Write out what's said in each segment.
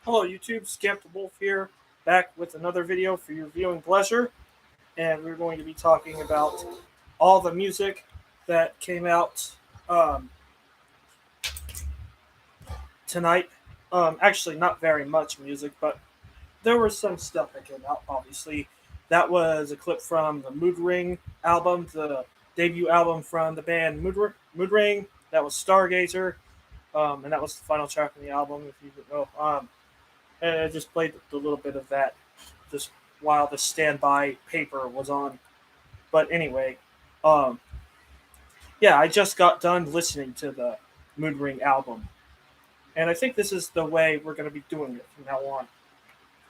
Hello YouTube, Scamp the Wolf here, back with another video for your viewing pleasure, and we're going to be talking about all the music that came out um, tonight. Actually, not very much music, but there was some stuff that came out, obviously. That was a clip from the Moodring album, the debut album from the band Moodring. That was Stargazer, and that was the final track on the album, if you didn't know. And I just played a little bit of that just while the standby paper was on. But anyway, um, yeah, I just got done listening to the Moodring album, and I think this is the way we're going to be doing it from now on.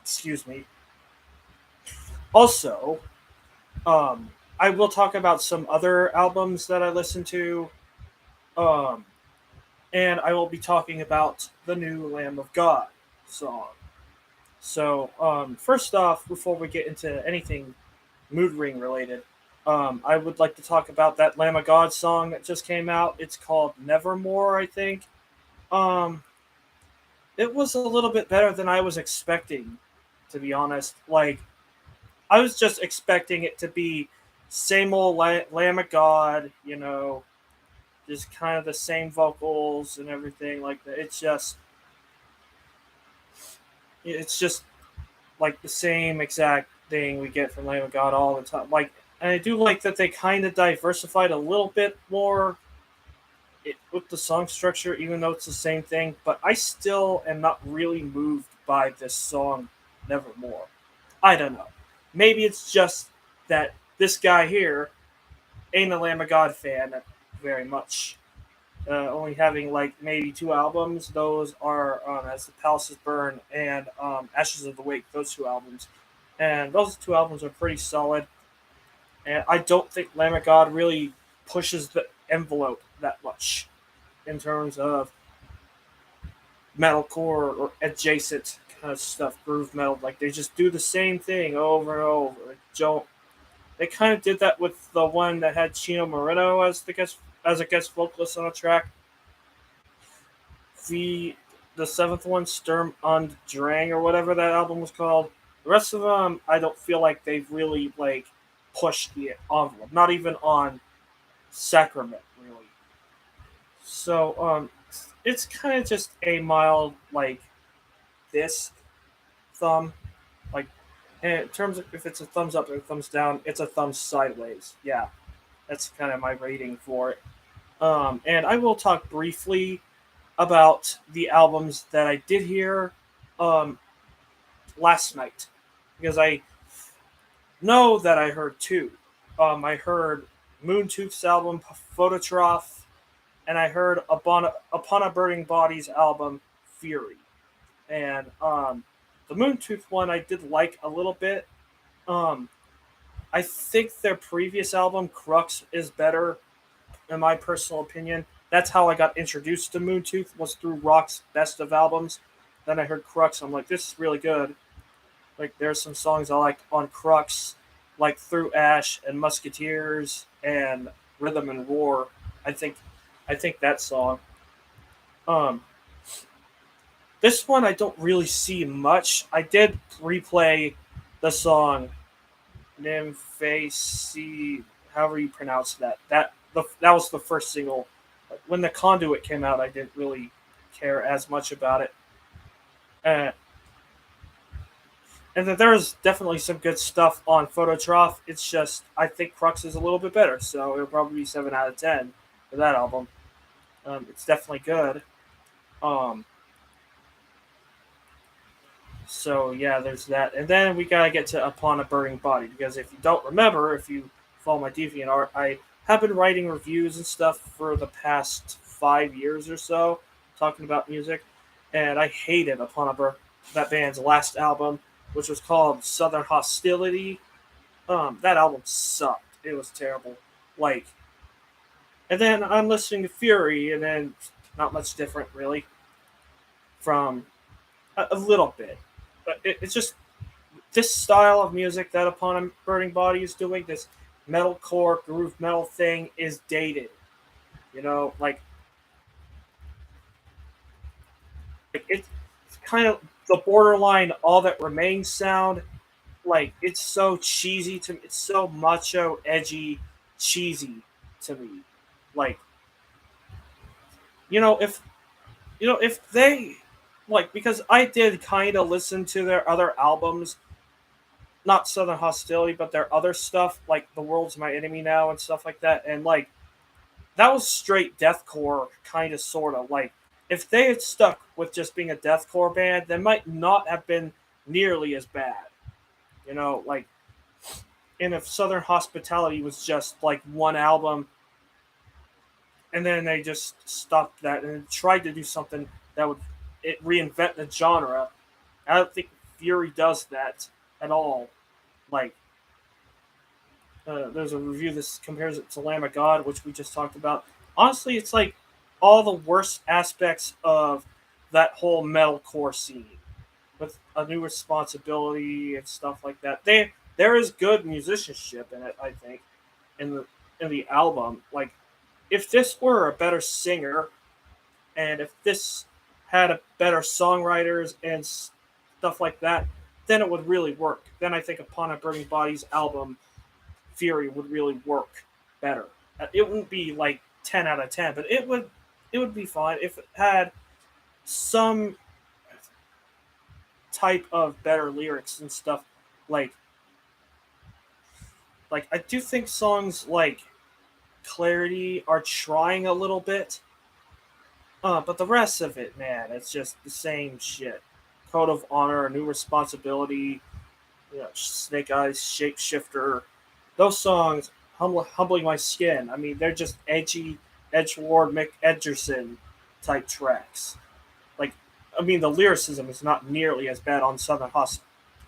Excuse me. Also, I will talk about some other albums that I listened to, um, and I will be talking about the new Lamb of God song. So, first off, before we get into anything Mood Ring related, I would like to talk about that Lamb of God song that just came out. It's called Nevermore, I think. Um, it was a little bit better than I was expecting, to be honest. Like, I was just expecting it to be same old Lamb of God, just kind of the same vocals and everything like that. It's just like the same exact thing we get from Lamb of God all the time. Like, and I do like that they kind of diversified a little bit more with the song structure, even though it's the same thing. But I still am not really moved by this song, Nevermore. I don't know. Maybe it's just that this guy here ain't a Lamb of God fan very much. Only having like maybe two albums. Those are As the Palaces Burn and Ashes of the Wake. Those two albums, and those two albums are pretty solid. And I don't think Lamb of God really pushes the envelope that much in terms of metalcore or adjacent kind of stuff, groove metal. Like they just do the same thing over and over. Don't They kind of did that with the one that had Chino Moreno as a guest vocalist on a track. The the seventh one, Sturm und Drang or whatever that album was called. The rest of them, I don't feel like they've really like pushed the envelope. Not even on Sacrament, really. So it's kind of just a mild like this thumb. Like in terms of if it's a thumbs up or a thumbs down, it's a thumbs sideways. Yeah, that's kind of my rating for it. And I will talk briefly about the albums that I did hear um, last night because I know that I heard two. I heard Moontooth's album Phototroph, and I heard Upon a Burning Body's album Fury. And the Moontooth one I did like a little bit. Um, I think their previous album Crux is better, in my personal opinion. That's how I got introduced to Moontooth was through Rock's Best of albums. Then I heard Crux. I'm like, this is really good. Like there's some songs I liked on Crux, like Through Ash and Musketeers and Rhythm and Roar. I think I think that song. Um, this one I don't really see much. I did replay the song Nymphaceae, however you pronounce that. That was the first single. When the Conduit came out, I didn't really care as much about it. Uh, and then there's definitely some good stuff on Phototroph. It's just I think Crux is a little bit better, so it'll probably be 7 out of 10 for that album. It's definitely good. Um, so yeah, there's that, and then we gotta get to Upon a Burning Body because if you don't remember, if you follow my DeviantArt, I have been writing reviews and stuff for the past 5 years or so, talking about music, and I hated that band's last album, which was called Southern Hostility. That album sucked. It was terrible. Like, and then I'm listening to Fury, and then not much different really from a little bit, but it's just this style of music that Upon a Burning Body is doing, this metalcore groove metal thing, is dated. You know, like it. kind of the borderline all that remains sound. Like it's so cheesy to me. It's so macho, edgy, cheesy to me. Like if if they like because I did kind of listen to their other albums, not Southern Hostility, but their other stuff like The World's My Enemy Now and stuff like that, and like that was straight deathcore kind of sort of like if they had stuck with just being a deathcore band, they might not have been nearly as bad. Like and if Southern Hospitality was just like one album and then they just stopped that and tried to do something that would reinvent the genre. I don't think Fury does that at all. Like there's a review that compares it to Lamb of God, which we just talked about. Honestly, it's like all the worst aspects of that whole metalcore scene with a new responsibility and stuff like that. There is good musicianship in it, I think, in the album. Like if this were a better singer and if this had a better songwriters and stuff like that, then it would really work. Then I think Upon a Burning Bodies album Fury would really work better. It wouldn't be like 10 out of 10, but it would be fine if it had some type of better lyrics and stuff. Like I do think songs like Clarity are trying a little bit, but the rest of it, man, it's just the same shit. Code of Honor, New Responsibility, Snake Eyes, Shapeshifter. Those songs, Humbling My Skin. I mean, they're just edgy, Edgelord Mick Edgerson type tracks. Like, I mean, the lyricism is not nearly as bad on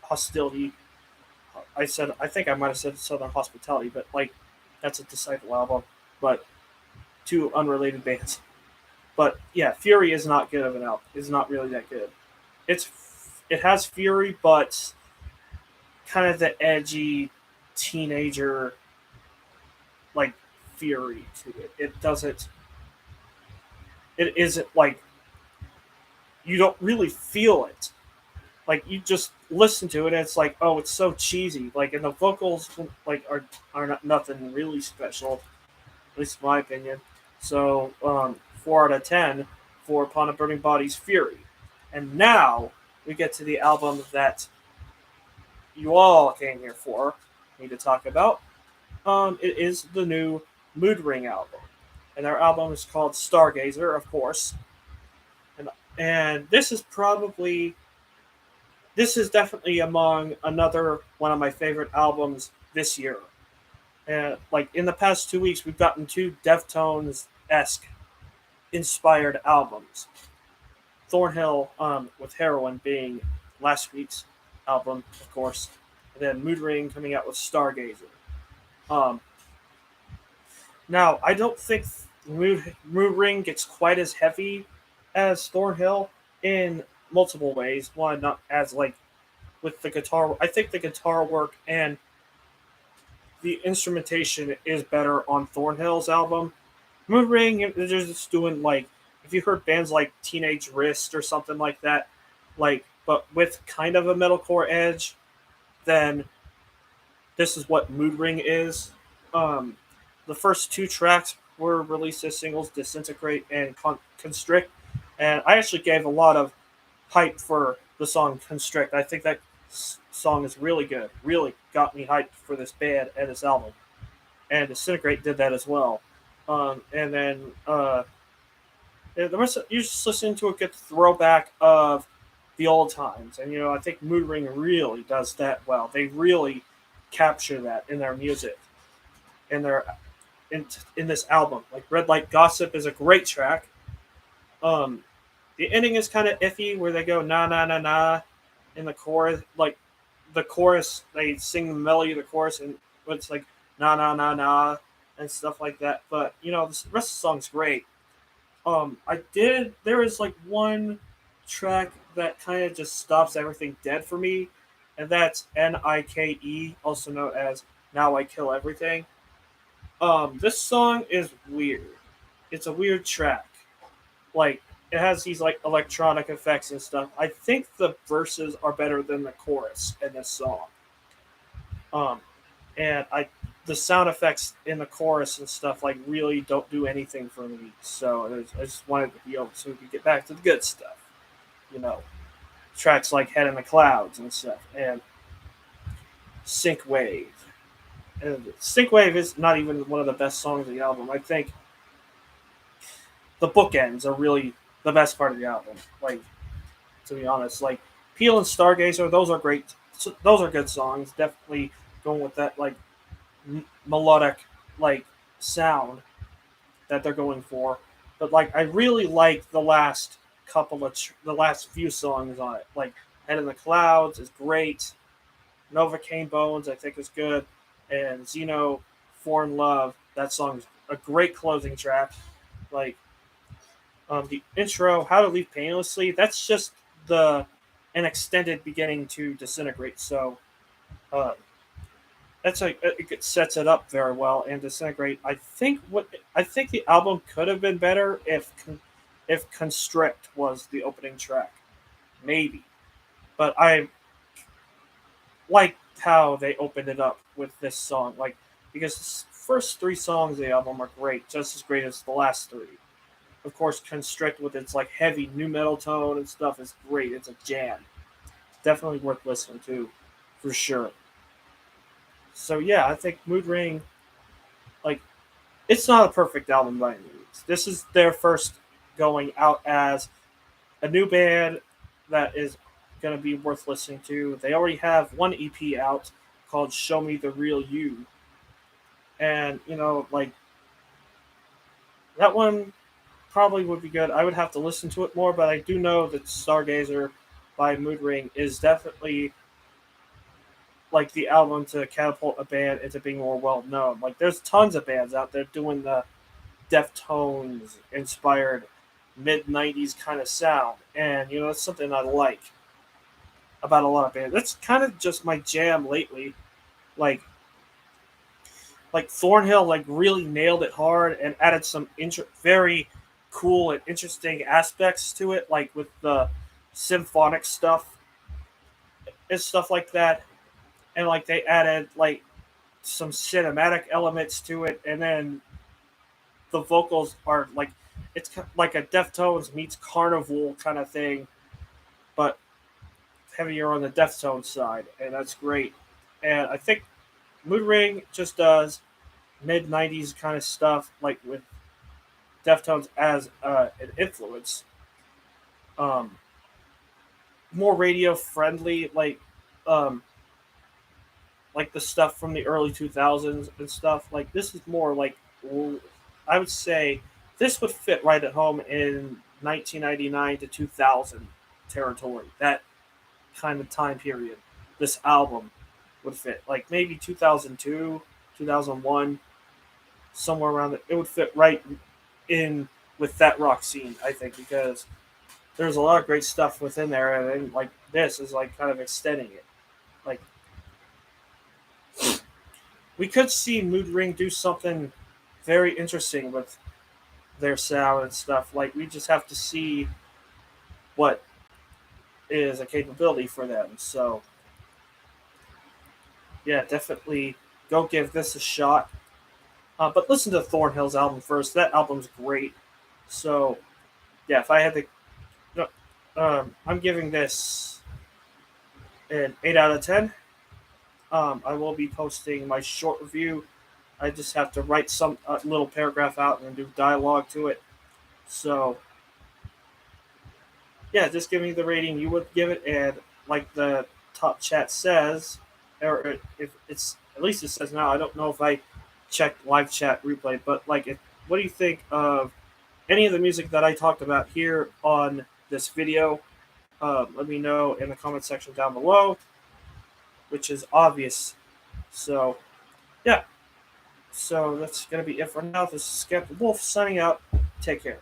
Hostility. I think I might have said Southern Hospitality, but like, that's a Disciple album, but two unrelated bands. But yeah, Fury is not good of an album. It's not really that good. It's it has Fury, but kind of the edgy teenager like Fury to it. It doesn't. It isn't like you don't really feel it. Like you just listen to it, and it's like, oh, it's so cheesy. Like, and the vocals like are not nothing really special, at least in my opinion. So 4 out of 10 for Upon a Burning Body's Fury. And now we get to the album that you all came here for me to talk about. It is the new Moodring album, and their album is called Stargazer, of course. And this is definitely among another one of my favorite albums this year. And like in the past 2 weeks, we've gotten two Deftones esque inspired albums. Thornhill with Heroin being last week's album, of course, and then Moodring coming out with Stargazer. Um, Now, I don't think Moodring gets quite as heavy as Thornhill in multiple ways. One, not as like with the guitar. I think the guitar work and the instrumentation is better on Thornhill's album. Moodring, they're just doing like if you heard bands like Teenage Wrist or something like that, like but with kind of a metalcore edge, then this is what Moodring is. Um, the first two tracks were released as singles, Disintegrate and Constrict, and I actually gave a lot of hype for the song Constrict. I think that song is really good. Really got me hyped for this band and this album. And Disintegrate did that as well. And then the rest of you just listen to a good throwback of the old times. And I think Moodring really does that well. They really capture that in their music, in their in this album. Like Red Light Gossip is a great track. Um, the ending is kind of iffy, where they go na na na na in the chorus. Like the chorus, they sing the melody of the chorus, and it's like na na na na and stuff like that. But the rest of the song's great. I did. There is like one track that kind of just stops everything dead for me, and that's Nike, also known as Now I Kill Everything. This song is weird. It's a weird track. Like it has these like electronic effects and stuff. I think the verses are better than the chorus in this song. Um, and I the sound effects in the chorus and stuff like really don't do anything for me. So I just wanted to be able to get back to the good stuff. You know, tracks like "Head in the Clouds" and stuff, and "Sync Wave." And "Sync Wave" is not even one of the best songs of the album. I think the bookends are really the best part of the album. Like, to be honest, like "Peel" and "Stargazer," those are great. Those are good songs. Definitely going with that like melodic like sound that they're going for. But like, I really like the last the last few songs on it. Like "Head in the Clouds" is great. "Novocaine Bones" I think is good, and "Xeno Foreign Love." That song's a great closing track. Like the intro, "How to Leave Painlessly," that's just the an extended beginning to "Disintegrate." So uh, that's a it sets it up very well. And "Disintegrate," I think the album could have been better if "Constrict" was the opening track, maybe. But I liked how they opened it up with this song, like because the first three songs of the album are great, just as great as the last three. Of course, "Constrict" with its like heavy new metal tone and stuff is great. It's a jam, definitely worth listening to, for sure. So yeah, I think "Mood Ring," like, it's not a perfect album by any means. This is their first going out as a new band that is going to be worth listening to. They already have one EP out called "Show Me the Real You," and like that one probably would be good. I would have to listen to it more, but I do know that "Stargazer" by Moodring is definitely like the album to catapult a band into being more well known. Like, there's tons of bands out there doing the Deftones inspired mid '90s kind of sound, and that's something I like about a lot of bands. That's kind of just my jam lately. Like Thornhill like really nailed it hard and added some very cool and interesting aspects to it, like with the symphonic stuff and stuff like that. And like they added like some cinematic elements to it, and then the vocals are like it's like a Deftones meets Carnival kind of thing, but heavier on the Deftones side, and that's great. And I think Moodring just does mid '90s kind of stuff, like with Deftones as an influence. Um, More radio friendly, um, like the stuff from the early 2000s and stuff. Like this is more like I would say this would fit right at home in 1999 to 2000 territory. That kind of time period. This album would fit like maybe 2002, 2001, somewhere around it. It would fit right in with that rock scene, I think, because there's a lot of great stuff within there, and then like this is like kind of extending it. Like we could see Mood Ring do something very interesting with their sound and stuff. Like we just have to see what is a capability for them. So yeah, definitely go give this a shot. But listen to Thornhill's album first. That album's great. So yeah, if I had to, no, I'm giving this an 8 out of 10. I will be posting my short review. I just have to write some little paragraph out and do dialogue to it. So yeah, just give me the rating you would give it, and like the top chat says, or if it's at least it says now. I don't know if I checked live chat replay, but like, what do you think of any of the music that I talked about here on this video? Let me know in the comment section down below, which is obvious. So yeah, so that's gonna be it for now. This is Skeptic Wolf signing out. Take care.